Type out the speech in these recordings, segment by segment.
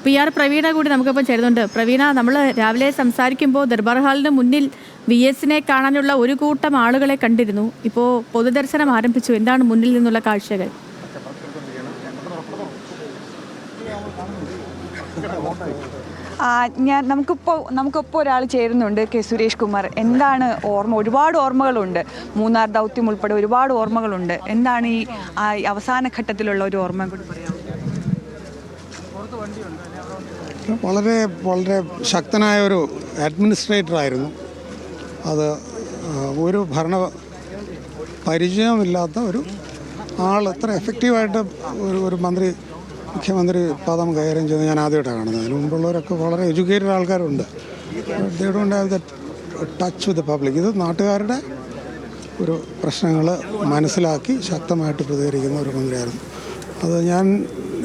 PR Praveena കൂടി നമുക്കിപ്പം ചേരുന്നുണ്ട്. പ്രവീണ, നമ്മൾ രാവിലെ സംസാരിക്കുമ്പോൾ ദർബാർ ഹാളിന് മുന്നിൽ VSനെ കാണാനുള്ള ഒരു കൂട്ടം ആളുകളെ കണ്ടിരുന്നു. ഇപ്പോൾ പൊതുദർശനം ആരംഭിച്ചു. എന്താണ് മുന്നിൽ നിന്നുള്ള കാഴ്ചകൾ? നമുക്കിപ്പോൾ ഒരാൾ ചേരുന്നുണ്ട്, കെ സുരേഷ് കുമാർ. എന്താണ് ഓർമ്മ? ഒരുപാട് ഓർമ്മകളുണ്ട്, മൂന്നാർ ദൗത്യം ഉൾപ്പെടെ ഒരുപാട് ഓർമ്മകളുണ്ട്. എന്താണ് ഈ അവസാന ഘട്ടത്തിലുള്ള ഒരു ഓർമ്മ കൂടി പറയാം? വളരെ വളരെ ശക്തനായ ഒരു അഡ്മിനിസ്ട്രേറ്ററായിരുന്നു. അത് ഒരു പരിചയമില്ലാത്ത ഒരു ആൾ എത്ര എഫക്റ്റീവായിട്ട് ഒരു മുഖ്യമന്ത്രി പദം കൈകാര്യം ചെയ്ത് ഞാൻ ആദ്യമായിട്ടാണ് കാണുന്നത്. അതിന് മുമ്പുള്ളവരൊക്കെ വളരെ എഡ്യൂക്കേറ്റഡ് ആൾക്കാരുണ്ട്. They don't have that touch with the public. ഇത് നാട്ടുകാരുടെ ഒരു പ്രശ്നങ്ങൾ മനസ്സിലാക്കി ശക്തമായിട്ട് പ്രതികരിക്കുന്ന ഒരു മന്ത്രിയായിരുന്നു. അത് ഞാൻ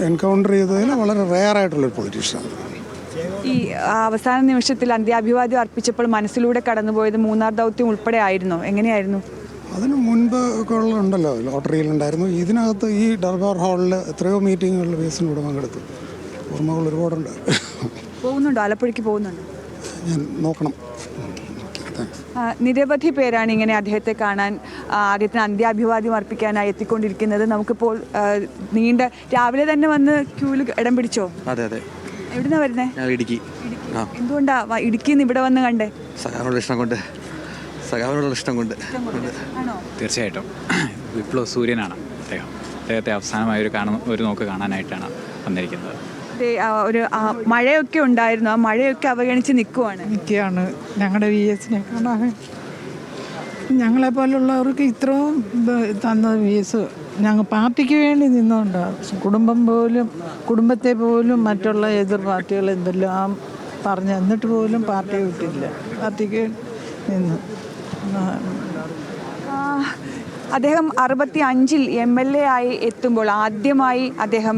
എൻകൗണ്ടർ ചെയ്തതിൽ വളരെ റെയറായിട്ടുള്ളൊരു പൊളിറ്റീഷ്യനാണ്. ഈ അവസാന നിമിഷത്തിൽ അന്ത്യാഭിവാദ്യം അർപ്പിച്ചപ്പോൾ മനസ്സിലൂടെ കടന്നുപോയത് മൂന്നാർ ദൗത്യം ഉൾപ്പെടെ ആയിരുന്നോ? എങ്ങനെയായിരുന്നു? അതിന് മുൻപ് ഒക്കെ ഉണ്ടല്ലോ, ലോട്ടറിയിലുണ്ടായിരുന്നു. ഇതിനകത്ത് ഈ ദർബാർ ഹാളിൽ എത്രയോ മീറ്റിങ്ങുകളിൽ VSനോട് പങ്കെടുത്തു. ഓർമ്മകൾ ഒരുപാടുണ്ട്. പോകുന്നുണ്ടോ? ആലപ്പുഴയ്ക്ക് പോകുന്നുണ്ടോ? ഞാൻ നോക്കണം. നിരവധി പേരാണ് ഇങ്ങനെ അദ്ദേഹത്തെ കാണാൻ, അദ്ദേഹത്തിന് അന്ത്യാഭിവാദ്യം അർപ്പിക്കാനായി എത്തിക്കൊണ്ടിരിക്കുന്നത്. നമുക്കിപ്പോൾ രാവിലെ തന്നെ വന്ന് ക്യൂവിൽ ഇടം പിടിച്ചോ? അതെ അതെ. എവിടുന്നാ വരുന്നേ? ഇടുക്കി. എന്തുകൊണ്ടാ ഇടുക്കിയിൽ നിന്ന് ഇവിടെ വന്ന് കണ്ടേ? സഖാവിനോടുള്ള ഇഷ്ടം കൊണ്ട്. തീർച്ചയായിട്ടും വിപ്ലവ സൂര്യനാണ് അദ്ദേഹം. അദ്ദേഹത്തെ അവസാനമായി ഒരു നോക്ക് കാണാനായിട്ടാണ് വന്നിരിക്കുന്നത്. ഒരു മഴയൊക്കെ ഉണ്ടായിരുന്നു, ആ മഴയൊക്കെ അവഗണിച്ച് നിൽക്കുകയാണ്. ഞങ്ങളുടെ VSനെ കാണാൻ ഞങ്ങളെപ്പോലുള്ളവർക്ക് ഇത്രയും തന്ന VS ഞങ്ങൾ പാർട്ടിക്ക് വേണ്ടി നിന്നുകൊണ്ട് കുടുംബത്തെ പോലും മറ്റുള്ള എതിർ പാർട്ടികൾ എന്തെല്ലാം പറഞ്ഞ് എന്നിട്ട് പോലും പാർട്ടി വിട്ടില്ല, പാർട്ടിക്ക് നിന്ന്. അദ്ദേഹം 65-ൽ MLA ആയി എത്തുമ്പോൾ, ആദ്യമായി അദ്ദേഹം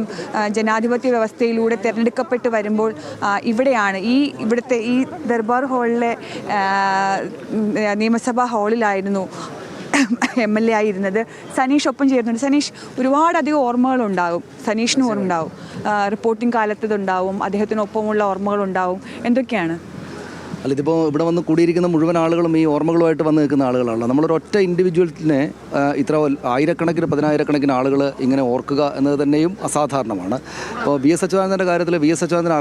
ജനാധിപത്യ വ്യവസ്ഥയിലൂടെ തിരഞ്ഞെടുക്കപ്പെട്ട് വരുമ്പോൾ ഇവിടെയാണ് ഇവിടുത്തെ ഈ ദർബാർ ഹാളിലെ നിയമസഭാ ഹാളിലായിരുന്നു MLA ആയിരുന്നത്. സനീഷ് ഒപ്പം ചേരുന്നുണ്ട്. സനീഷ്, ഒരുപാടധികം ഓർമ്മകളുണ്ടാകും, സനീഷിനും ഉണ്ടാവും, റിപ്പോർട്ടിംഗ് കാലത്തതുണ്ടാവും, അദ്ദേഹത്തിനൊപ്പമുള്ള ഓർമ്മകളുണ്ടാവും. എന്തൊക്കെയാണ്? അല്ല, ഇതിപ്പോൾ ഇവിടെ വന്ന് കൂടിയിരിക്കുന്ന മുഴുവൻ ആളുകളും ഈ ഓർമ്മകളുമായിട്ട് വന്ന് നിൽക്കുന്ന ആളുകളാണ്. നമ്മളൊരൊറ്റ ഇൻഡിവിജ്വലിനെ ഇത്ര ആയിരക്കണക്കിന് 10,000-കണക്കിന് ആളുകൾ ഇങ്ങനെ ഓർക്കുക എന്നത് തന്നെയും അസാധാരണമാണ്. ഇപ്പോൾ VS അച്യുതാനന്ദൻ്റെ കാര്യത്തിൽ VS അച്യുതാനന്ദൻ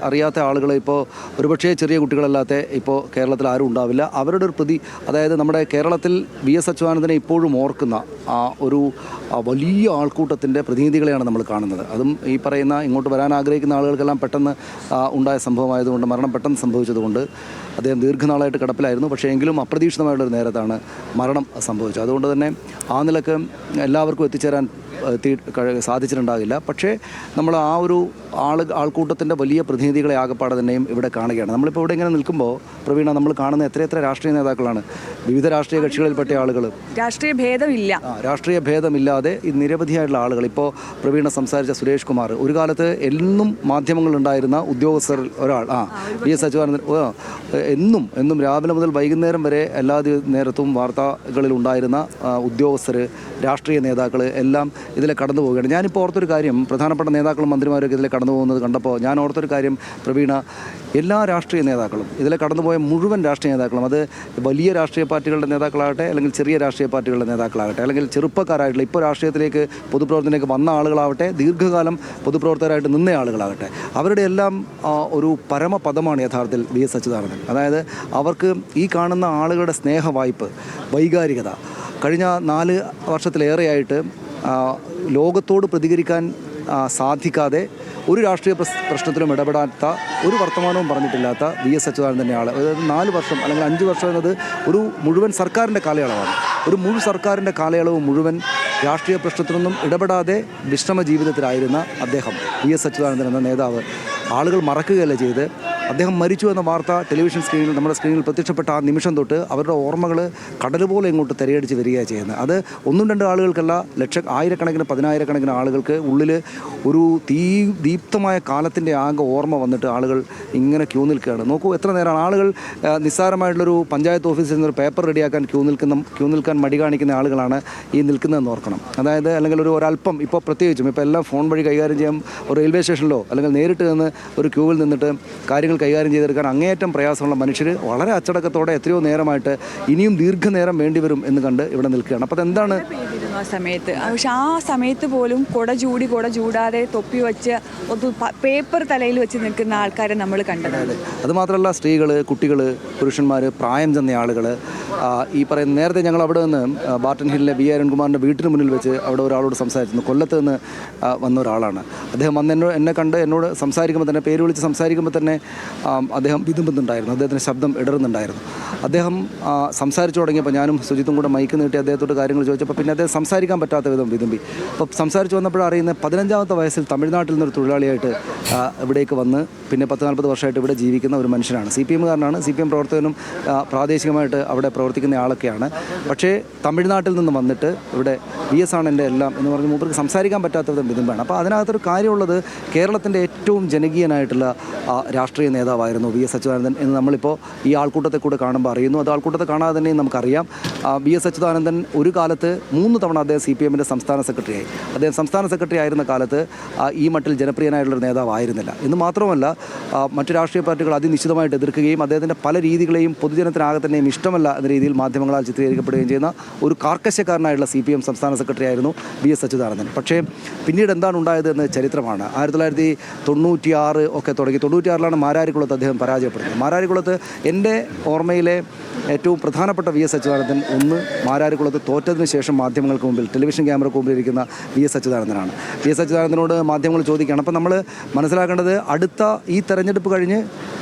അറിയാത്ത ആളുകൾ ഇപ്പോൾ ഒരുപക്ഷേ ചെറിയ കുട്ടികളല്ലാത്ത ഇപ്പോൾ കേരളത്തിൽ ആരും ഉണ്ടാവില്ല. അവരുടെ ഒരു അതായത് നമ്മുടെ കേരളത്തിൽ VS അച്യുതാനന്ദനെ ഇപ്പോഴും ഓർക്കുന്ന ഒരു വലിയ ആൾക്കൂട്ടത്തിൻ്റെ പ്രതിനിധികളെയാണ് നമ്മൾ കാണുന്നത്. അതും ഈ പറയുന്ന ഇങ്ങോട്ട് വരാൻ ആഗ്രഹിക്കുന്ന ആളുകൾക്കെല്ലാം പെട്ടെന്ന് ഉണ്ടായ സംഭവമായതുകൊണ്ട്, മരണം പെട്ടെന്ന് സംഭവിച്ചതുകൊണ്ട് അദ്ദേഹം ദീർഘനാളായിട്ട് കിടപ്പിലായിരുന്നു. പക്ഷേ എങ്കിലും അപ്രതീക്ഷിതമായുള്ളൊരു നേരത്താണ് മരണം സംഭവിച്ചത്. അതുകൊണ്ട് തന്നെ ആ നിലക്ക് എല്ലാവർക്കും എത്തിച്ചേരാൻ സാധിച്ചിട്ടുണ്ടാകില്ല. പക്ഷേ നമ്മൾ ആ ഒരു ആൾക്കൂട്ടത്തിൻ്റെ വലിയ പ്രതിനിധികളെ ആകപ്പാടെ തന്നെയും ഇവിടെ കാണുകയാണ്. നമ്മളിപ്പോൾ ഇവിടെ ഇങ്ങനെ നിൽക്കുമ്പോൾ പ്രവീണ, നമ്മൾ കാണുന്ന എത്ര രാഷ്ട്രീയ നേതാക്കളാണ്, വിവിധ രാഷ്ട്രീയ കക്ഷികളിൽപ്പെട്ട ആളുകൾ, രാഷ്ട്രീയ ഭേദമില്ലാതെ ഈ നിരവധിയായിട്ടുള്ള ആളുകൾ. ഇപ്പോൾ പ്രവീണ സംസാരിച്ച സുരേഷ് കുമാർ ഒരു കാലത്ത് എന്നും മാധ്യമങ്ങളുണ്ടായിരുന്ന ഉദ്യോഗസ്ഥരിൽ ഒരാൾ, VS അച്യുതാനന്ദൻ എന്നും രാവിലെ മുതൽ വൈകുന്നേരം വരെ എല്ലാ നേരത്തും വാർത്തകളിൽ ഉണ്ടായിരുന്ന ഉദ്യോഗസ്ഥർ, രാഷ്ട്രീയ നേതാക്കൾ എല്ലാം ഇതിലെ കടന്നു പോവുകയാണ്. ഞാനിപ്പോൾ ഓർത്തൊരു കാര്യം, പ്രധാനപ്പെട്ട നേതാക്കളും മന്ത്രിമാരൊക്കെ ഇതിലെ കടന്നു പോകുന്നത് കണ്ടപ്പോൾ ഞാൻ ഓർത്തൊരു കാര്യം പ്രവീണ, എല്ലാ രാഷ്ട്രീയ നേതാക്കളും ഇതിലെ കടന്നുപോയ മുഴുവൻ രാഷ്ട്രീയ നേതാക്കളും, അത് വലിയ രാഷ്ട്രീയ പാർട്ടികളുടെ നേതാക്കളാകട്ടെ, അല്ലെങ്കിൽ ചെറിയ രാഷ്ട്രീയ പാർട്ടികളുടെ നേതാക്കളാകട്ടെ, അല്ലെങ്കിൽ ചെറുപ്പക്കാരായിട്ടുള്ള ഇപ്പോൾ രാഷ്ട്രീയത്തിലേക്ക് പൊതുപ്രവർത്തനത്തിലേക്ക് വന്ന ആളുകളാവട്ടെ, ദീർഘകാലം പൊതുപ്രവർത്തകരായിട്ട് നിന്ന ആളുകളാകട്ടെ, അവരുടെ എല്ലാം ഒരു പരമപദമാണ് യഥാർത്ഥത്തിൽ VS അച്യുതാനന്ദൻ. അതായത് അവർക്ക് ഈ കാണുന്ന ആളുകളുടെ സ്നേഹവായ്പ്, വൈകാരികത, കഴിഞ്ഞ 4 വർഷത്തിലേറെയായിട്ട് ലോകത്തോട് പ്രതികരിക്കാൻ സാധിക്കാതെ ഒരു രാഷ്ട്രീയ പ്രശ്നത്തിലും ഇടപെടാത്ത, ഒരു വർത്തമാനവും പറഞ്ഞിട്ടില്ലാത്ത VS അച്യുതാനന്ദൻ്റെ ആൾ. അതായത് 4 വർഷം അല്ലെങ്കിൽ 5 വർഷം എന്നത് ഒരു മുഴുവൻ സർക്കാരിൻ്റെ കാലയളവാണ്. ഒരു മുഴുവൻ സർക്കാരിൻ്റെ കാലയളവ് മുഴുവൻ രാഷ്ട്രീയ പ്രശ്നത്തിനൊന്നും ഇടപെടാതെ വിശ്രമ ജീവിതത്തിലായിരുന്ന അദ്ദേഹം, VS അച്യുതാനന്ദൻ എന്ന നേതാവ്, ആളുകൾ മറക്കുകയല്ല ചെയ്ത് അദ്ദേഹം മരിച്ചു എന്ന വാർത്ത ടെലിവിഷൻ സ്ക്രീനിൽ നമ്മുടെ സ്ക്രീനിൽ പ്രത്യക്ഷപ്പെട്ട ആ നിമിഷം തൊട്ട് അവരുടെ ഓർമ്മകൾ കടൽ പോലെ ഇങ്ങോട്ട് തിരയടിച്ച് വരികയാണ് ചെയ്യുന്നത്. അത് ഒന്നും രണ്ട് ആളുകൾക്കല്ല, ആയിരക്കണക്കിന് പതിനായിരക്കണക്കിന് ആളുകൾക്ക് ഉള്ളിൽ ഒരു ദീപ്തമായ കാലത്തിൻ്റെ ആകെ ഓർമ്മ വന്നിട്ട് ആളുകൾ ഇങ്ങനെ ക്യൂ നിൽക്കുകയാണ്. നോക്കൂ എത്ര നേരമാണ് ആളുകൾ നിസ്സാരമായിട്ടുള്ളൊരു പഞ്ചായത്ത് ഓഫീസിൽ നിന്നൊരു പേപ്പർ റെഡിയാക്കാൻ ക്യൂ നിൽക്കാൻ മടി കാണിക്കുന്ന ആളുകളാണ് ഈ നിൽക്കുന്നതെന്ന് ഓർക്കണം. അതായത് അല്ലെങ്കിൽ ഒരല്പം ഇപ്പോൾ പ്രത്യേകിച്ചും ഇപ്പോൾ എല്ലാം ഫോൺ വഴി കൈകാര്യം ചെയ്യാൻ ഒരു റെയിൽവേ സ്റ്റേഷനിലോ അല്ലെങ്കിൽ നേരിട്ട് നിന്ന് ഒരു ക്യൂവിൽ നിന്നിട്ട് കാര്യങ്ങൾ കൈകാര്യം ചെയ്തെടുക്കാൻ അങ്ങേയറ്റം പ്രയാസമുള്ള മനുഷ്യർ വളരെ അച്ചടക്കത്തോടെ എത്രയോ നേരമായിട്ട് ഇനിയും ദീർഘനേരം വേണ്ടിവരും എന്ന് കണ്ട് ഇവിടെ നിൽക്കുകയാണ്. അപ്പോൾ അതെന്താണ് ആ സമയത്ത്, പക്ഷെ ആ സമയത്ത് പോലും കുട ചൂടാതെ തൊപ്പി വെച്ച് പേപ്പർ തലയിൽ വെച്ച് നിൽക്കുന്ന ആൾക്കാരെ നമ്മൾ കണ്ടത്. അതുമാത്രമല്ല സ്ത്രീകൾ, കുട്ടികൾ, പുരുഷന്മാർ, പ്രായം ചെന്ന ആളുകൾ, ഈ പറയുന്ന നേരത്തെ ഞങ്ങൾ അവിടെ നിന്ന് ബാർട്ടൺ ഹില്ലിലെ വി അരുൺകുമാറിൻ്റെ വീട്ടിന് മുന്നിൽ വെച്ച് അവിടെ ഒരാളോട് സംസാരിച്ചിരുന്നു. കൊല്ലത്ത് നിന്ന് വന്ന ഒരാളാണ് അദ്ദേഹം. വന്ന് എന്നെ കണ്ട് എന്നോട് സംസാരിക്കുമ്പോൾ തന്നെ, പേര് വിളിച്ച് സംസാരിക്കുമ്പോൾ തന്നെ അദ്ദേഹം വിതുമ്പുന്നുണ്ടായിരുന്നു, അദ്ദേഹത്തിൻ്റെ ശബ്ദം ഇടറുന്നുണ്ടായിരുന്നു. അദ്ദേഹം സംസാരിച്ചു തുടങ്ങിയപ്പോൾ ഞാനും സുജിത്തും കൂടെ മൈക്ക് നീട്ടി അദ്ദേഹത്തോട് കാര്യങ്ങൾ ചോദിച്ചപ്പോൾ പിന്നെ അദ്ദേഹം സംസാരിക്കാൻ പറ്റാത്ത വിധം വിതുമ്പി. അപ്പോൾ സംസാരിച്ച് വന്നപ്പോഴാണ് അറിയുന്നത് 15ാമത്തെ വയസ്സിൽ തമിഴ്നാട്ടിൽ നിന്നൊരു തൊഴിലാളിയായിട്ട് ഇവിടേക്ക് വന്ന് പിന്നെ 10-40 വർഷമായിട്ട് ഇവിടെ ജീവിക്കുന്ന ഒരു മനുഷ്യനാണ്. CPM കാരനാണ്, CPM പ്രവർത്തകനും പ്രാദേശികമായിട്ട് അവിടെ പ്രവർത്തിക്കുന്ന ആളൊക്കെയാണ്. പക്ഷേ തമിഴ്നാട്ടിൽ നിന്ന് വന്നിട്ട് ഇവിടെ VS ആണ് എൻ്റെ എല്ലാം എന്ന് പറഞ്ഞ് മൂപ്പർക്ക് സംസാരിക്കാൻ പറ്റാത്ത വിധം വിതുമ്പാണ്. അപ്പോൾ അതിനകത്തൊരു കാര്യമുള്ളത്, കേരളത്തിൻ്റെ ഏറ്റവും ജനകീയനായിട്ടുള്ള രാഷ്ട്രീയ നേതാവായിരുന്നു VS അച്യുതാനന്ദൻ എന്ന് നമ്മളിപ്പോൾ ഈ ആൾക്കൂട്ടത്തെ കൂടെ കാണുമ്പോൾ അറിയുന്നു. അത് ആൾക്കൂട്ടത്തെ കാണാതെ തന്നെ നമുക്കറിയാം. VS അച്യുതാനന്ദൻ ഒരു കാലത്ത് 3 തവണ അദ്ദേഹം CPMൻ്റെ സംസ്ഥാന സെക്രട്ടറിയായി. അദ്ദേഹം സംസ്ഥാന സെക്രട്ടറി ആയിരുന്ന കാലത്ത് ഈ മട്ടിൽ ജനപ്രിയനായിട്ടുള്ളൊരു നേതാവായിരുന്നില്ല. എന്ന് മാത്രമല്ല മറ്റു രാഷ്ട്രീയ പാർട്ടികൾ അതിനിശ്ചിതമായിട്ട് എതിർക്കുകയും അദ്ദേഹത്തിൻ്റെ പല രീതികളെയും പൊതുജനത്തിനാകെ തന്നെയും ഇഷ്ടമല്ല എന്ന രീതിയിൽ മാധ്യമങ്ങളാൽ ചിത്രീകരിക്കപ്പെടുകയും ചെയ്യുന്ന ഒരു കാർക്കശ്യക്കാരനായിട്ടുള്ള CPM സംസ്ഥാന സെക്രട്ടറി ആയിരുന്നു VS അച്യുതാനന്ദൻ. പക്ഷേ പിന്നീട് എന്താണ് ഉണ്ടായത് എന്ന് ചരിത്രമാണ്. 1996 ഒക്കെ തുടങ്ങി 96ലാണ് മാരാരിക്കുളത്ത് അദ്ദേഹം പരാജയപ്പെടുന്നത്. മാരാരിക്കുളത്ത് എൻ്റെ ഓർമ്മയിലെ ഏറ്റവും പ്രധാനപ്പെട്ട VS അച്യുതാനന്ദൻ ഒന്ന് മാരാരിക്കുളത്ത് തോറ്റതിന് ശേഷം മാധ്യമങ്ങൾക്ക് മുമ്പിൽ ടെലിവിഷൻ ക്യാമറയ്ക്ക് മുമ്പിൽ ഇരിക്കുന്ന VS അച്യുതാനന്ദനാണ്. VS അച്യുതാനന്ദനോട് മാധ്യമങ്ങൾ ചോദിക്കുകയാണ്. അപ്പോൾ നമ്മൾ മനസ്സിലാക്കേണ്ടത് ഈ തെരഞ്ഞെടുപ്പ് കഴിഞ്ഞ്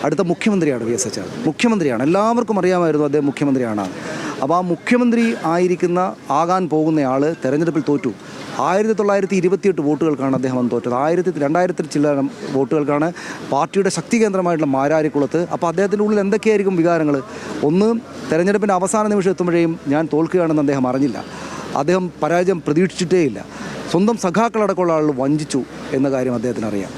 അടുത്ത മുഖ്യമന്ത്രിയാണ് VS അച്യുതാനന്ദൻ. മുഖ്യമന്ത്രിയാണ്, എല്ലാവർക്കും അറിയാമായിരുന്നു അദ്ദേഹം മുഖ്യമന്ത്രിയാണ്. അപ്പോൾ ആ മുഖ്യമന്ത്രി ആകാൻ പോകുന്നയാൾ തെരഞ്ഞെടുപ്പിൽ തോറ്റു. 1928 വോട്ടുകൾക്കാണ് അദ്ദേഹം അന്ന് തോറ്റത്. 2000 ചില്ലറ വോട്ടുകൾക്കാണ് പാർട്ടിയുടെ ശക്തി കേന്ദ്രമായിട്ടുള്ള മാരാരിക്കുളത്ത്. അപ്പോൾ അദ്ദേഹത്തിൻ്റെ ഉള്ളിൽ എന്തൊക്കെയായിരിക്കും വികാരങ്ങൾ? ഒന്ന്, തെരഞ്ഞെടുപ്പിൻ്റെ അവസാന നിമിഷം എത്തുമ്പോഴേയും ഞാൻ തോൽക്കുകയാണെന്ന് അദ്ദേഹം അറിഞ്ഞില്ല. അദ്ദേഹം പരാജയം പ്രതീക്ഷിച്ചിട്ടേയില്ല. സ്വന്തം സഖാക്കളടക്കമുള്ള ആളുകൾ വഞ്ചിച്ചു എന്ന കാര്യം അദ്ദേഹത്തിന് അറിയാം.